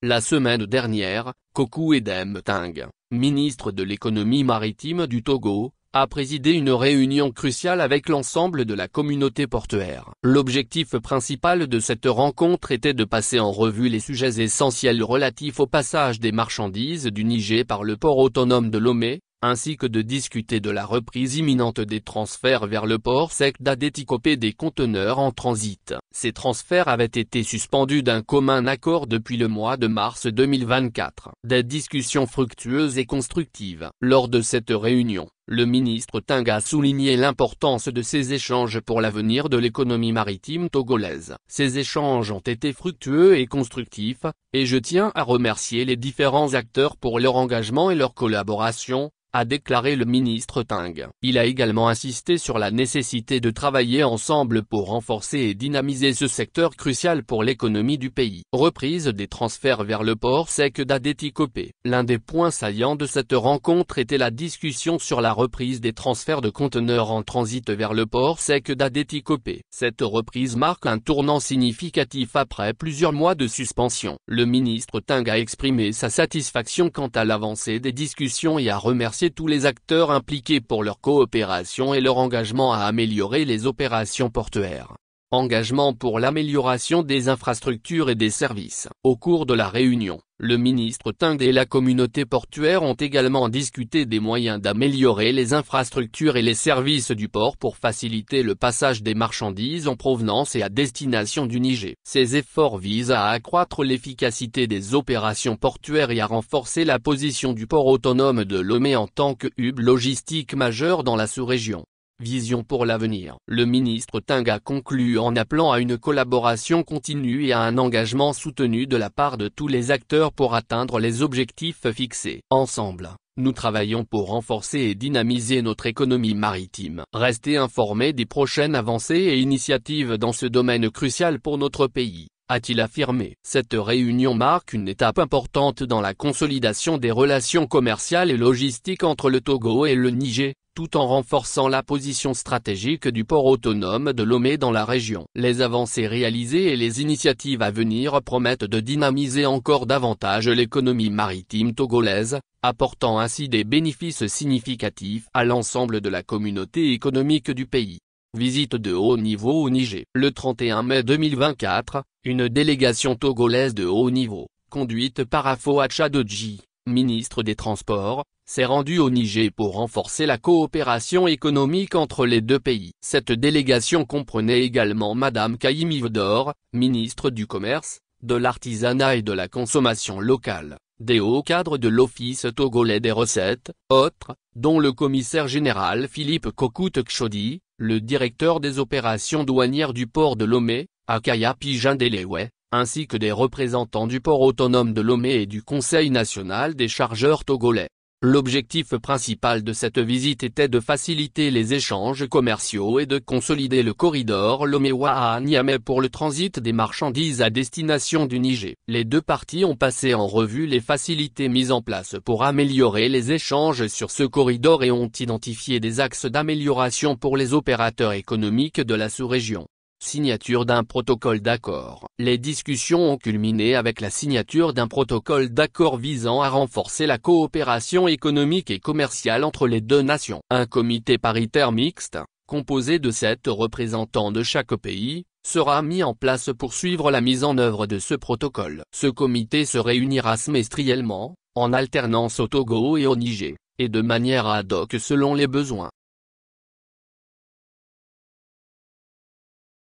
La semaine dernière, Kokou Edem Ting, ministre de l'économie maritime du Togo, a présidé une réunion cruciale avec l'ensemble de la communauté portuaire. L'objectif principal de cette rencontre était de passer en revue les sujets essentiels relatifs au passage des marchandises du Niger par le port autonome de Lomé, ainsi que de discuter de la reprise imminente des transferts vers le port sec d'Adétikopé des conteneurs en transit. Ces transferts avaient été suspendus d'un commun accord depuis le mois de mars 2024. Des discussions fructueuses et constructives. Lors de cette réunion, le ministre Ting a souligné l'importance de ces échanges pour l'avenir de l'économie maritime togolaise. Ces échanges ont été fructueux et constructifs, et je tiens à remercier les différents acteurs pour leur engagement et leur collaboration, a déclaré le ministre Ting. Il a également insisté sur la nécessité de travailler ensemble pour renforcer et dynamiser ce secteur crucial pour l'économie du pays. Reprise des transferts vers le port sec d'Adétikopé. L'un des points saillants de cette rencontre était la discussion sur la reprise des transferts de conteneurs en transit vers le port sec d'Adétikopé. Cette reprise marque un tournant significatif après plusieurs mois de suspension. Le ministre Ting a exprimé sa satisfaction quant à l'avancée des discussions et a remercié tous les acteurs impliqués pour leur coopération et leur engagement à améliorer les opérations portuaires. Engagement pour l'amélioration des infrastructures et des services. Au cours de la réunion, le ministre Ting et la communauté portuaire ont également discuté des moyens d'améliorer les infrastructures et les services du port pour faciliter le passage des marchandises en provenance et à destination du Niger. Ces efforts visent à accroître l'efficacité des opérations portuaires et à renforcer la position du port autonome de Lomé en tant que hub logistique majeur dans la sous-région. Vision pour l'avenir. Le ministre Ting a conclu en appelant à une collaboration continue et à un engagement soutenu de la part de tous les acteurs pour atteindre les objectifs fixés. Ensemble, nous travaillons pour renforcer et dynamiser notre économie maritime. Restez informés des prochaines avancées et initiatives dans ce domaine crucial pour notre pays, a-t-il affirmé. Cette réunion marque une étape importante dans la consolidation des relations commerciales et logistiques entre le Togo et le Niger, tout en renforçant la position stratégique du port autonome de Lomé dans la région. Les avancées réalisées et les initiatives à venir promettent de dynamiser encore davantage l'économie maritime togolaise, apportant ainsi des bénéfices significatifs à l'ensemble de la communauté économique du pays. Visite de haut niveau au Niger. Le 31 mai 2024, une délégation togolaise de haut niveau, conduite par Afo Tchadodji, ministre des Transports, s'est rendue au Niger pour renforcer la coopération économique entre les deux pays. Cette délégation comprenait également Madame Kaïm Ivdor, ministre du Commerce, de l'Artisanat et de la Consommation locale, des hauts cadres de l'Office togolais des recettes, autres, dont le commissaire général Philippe Kokou Tchodi, le directeur des opérations douanières du port de Lomé, Akaya Pijindelewe, ainsi que des représentants du port autonome de Lomé et du Conseil national des chargeurs togolais. L'objectif principal de cette visite était de faciliter les échanges commerciaux et de consolider le corridor Lomé-Ouaha-Niamey pour le transit des marchandises à destination du Niger. Les deux parties ont passé en revue les facilités mises en place pour améliorer les échanges sur ce corridor et ont identifié des axes d'amélioration pour les opérateurs économiques de la sous-région. Signature d'un protocole d'accord. Les discussions ont culminé avec la signature d'un protocole d'accord visant à renforcer la coopération économique et commerciale entre les deux nations. Un comité paritaire mixte, composé de 7 représentants de chaque pays, sera mis en place pour suivre la mise en œuvre de ce protocole. Ce comité se réunira semestriellement, en alternance au Togo et au Niger, et de manière ad hoc selon les besoins.